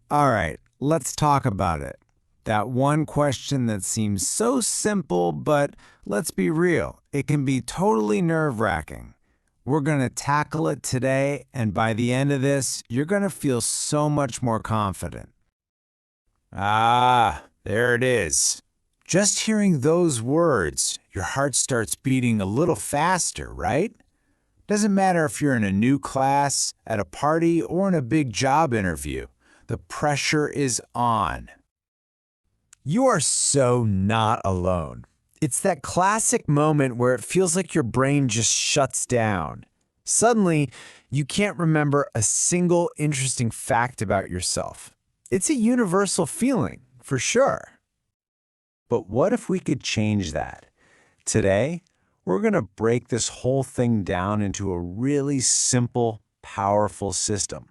All right, let's talk about it. That one question that seems so simple, but let's be real, it can be totally nerve-wracking. We're going to tackle it today, and by the end of this, you're going to feel so much more confident. Ah, there it is. Just hearing those words, your heart starts beating a little faster, right? Doesn't matter if you're in a new class, at a party, or in a big job interview. The pressure is on. You are so not alone. It's that classic moment where it feels like your brain just shuts down. Suddenly, you can't remember a single interesting fact about yourself. It's a universal feeling, for sure. But what if we could change that? Today, we're going to break this whole thing down into a really simple, powerful system.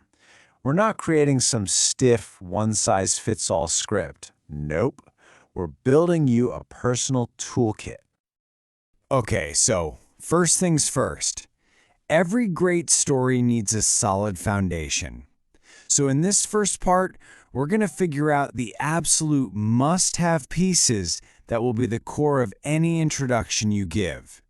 We're not creating some stiff, one-size-fits-all script. Nope. We're building you a personal toolkit. Okay, so first things first. Every great story needs a solid foundation. So in this first part, we're going to figure out the absolute must-have pieces that will be the core of any introduction you give.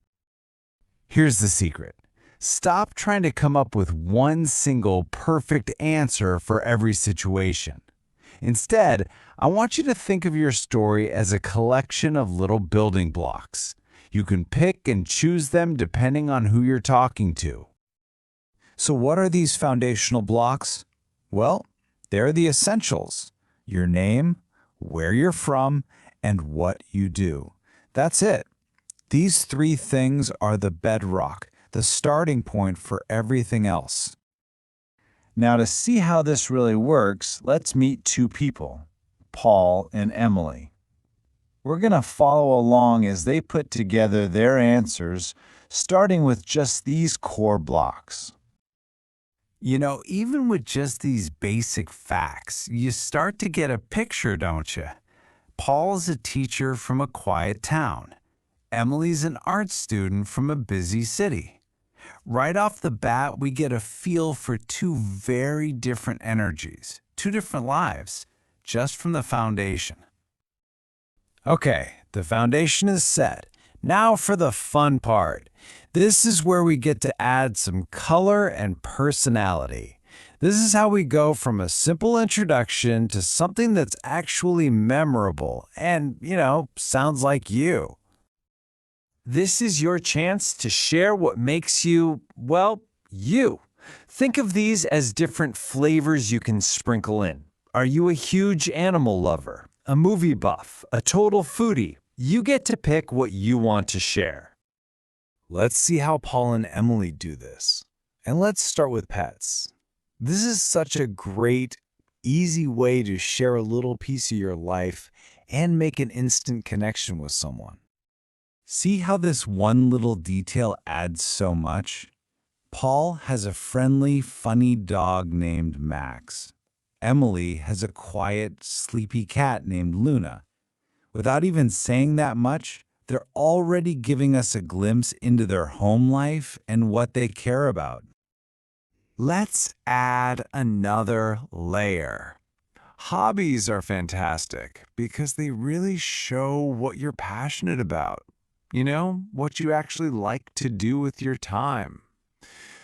Here's the secret. Stop trying to come up with one single perfect answer for every situation. Instead, I want you to think of your story as a collection of little building blocks. You can pick and choose them depending on who you're talking to. So what are these foundational blocks? Well, they're the essentials. Your name, where you're from, and what you do. That's it. These three things are the bedrock, the starting point for everything else. Now, to see how this really works, let's meet two people, Paul and Emily. We're going to follow along as they put together their answers, starting with just these core blocks. You know, even with just these basic facts, you start to get a picture, don't you? Paul's a teacher from a quiet town. Emily's an art student from a busy city. Right off the bat, we get a feel for two very different energies, two different lives, just from the foundation. Okay, the foundation is set. Now for the fun part. This is where we get to add some color and personality. This is how we go from a simple introduction to something that's actually memorable and, sounds like you. This is your chance to share what makes you, well, you. Think of these as different flavors you can sprinkle in. Are you a huge animal lover, a movie buff, a total foodie? You get to pick what you want to share. Let's see how Paul and Emily do this. And let's start with pets. This is such a great, easy way to share a little piece of your life and make an instant connection with someone. See how this one little detail adds so much? Paul has a friendly, funny dog named Max. Emily has a quiet, sleepy cat named Luna. Without even saying that much, they're already giving us a glimpse into their home life and what they care about. Let's add another layer. Hobbies are fantastic because they really show what you're passionate about. What you actually like to do with your time.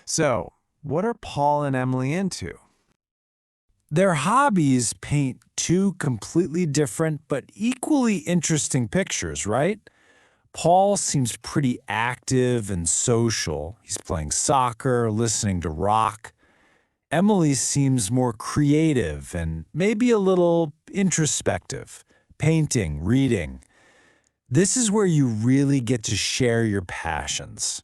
So, what are Paul and Emily into? Their hobbies paint two completely different but equally interesting pictures, right? Paul seems pretty active and social. He's playing soccer, listening to rock. Emily seems more creative and maybe a little introspective, painting, reading. This is where you really get to share your passions.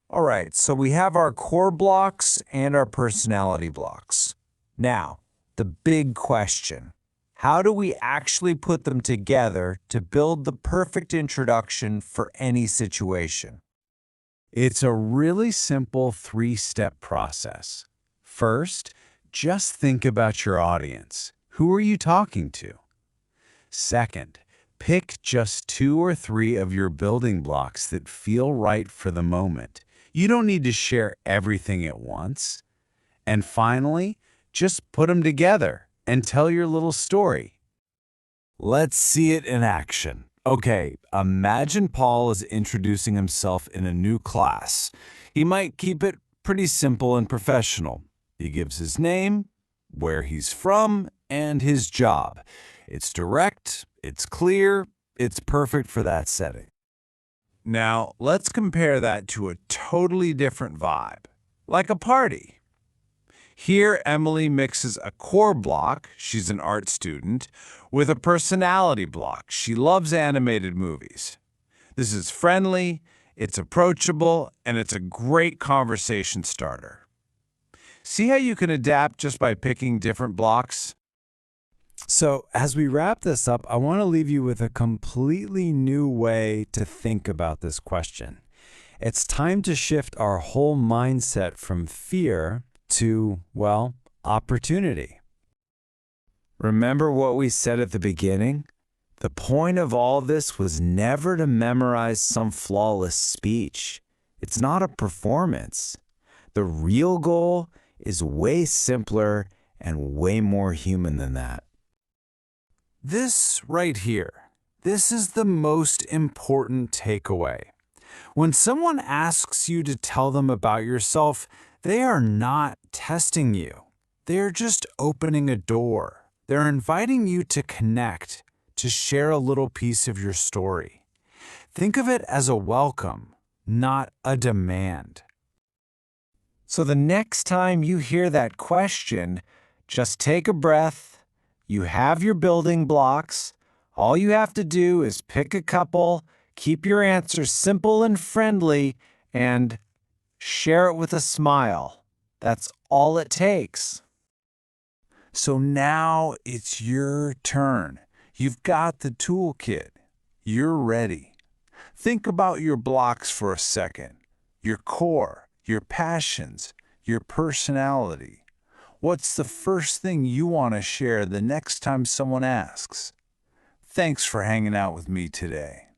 All right, so we have our core blocks and our personality blocks. Now, the big question. How do we actually put them together to build the perfect introduction for any situation? It's a really simple three-step process. First, just think about your audience. Who are you talking to? Second, pick just 2 or 3 of your building blocks that feel right for the moment. You don't need to share everything at once. And finally, just put them together. and tell your little story. Let's see it in action. Okay, imagine Paul is introducing himself in a new class. He might keep it pretty simple and professional. He gives his name, where he's from, and his job. It's direct, it's clear, it's perfect for that setting. Now, let's compare that to a totally different vibe, like a party. Here, Emily mixes a core block, she's an art student, with a personality block. She loves animated movies. This is friendly, it's approachable, and it's a great conversation starter. See how you can adapt just by picking different blocks? So, as we wrap this up, I want to leave you with a completely new way to think about this question. It's time to shift our whole mindset from fear to, well, opportunity. Remember what we said at the beginning? The point of all this was never to memorize some flawless speech. It's not a performance. The real goal is way simpler and way more human than that. This right here, this is the most important takeaway. When someone asks you to tell them about yourself, they are not testing you. They're just opening a door. They're inviting you to connect, to share a little piece of your story. Think of it as a welcome, not a demand. So the next time you hear that question, just take a breath. You have your building blocks. All you have to do is pick a couple, keep your answers simple and friendly, and share it with a smile. That's all it takes. So now it's your turn. You've got the toolkit. You're ready. Think about your blocks for a second. Your core, your passions, your personality. What's the first thing you want to share the next time someone asks? Thanks for hanging out with me today.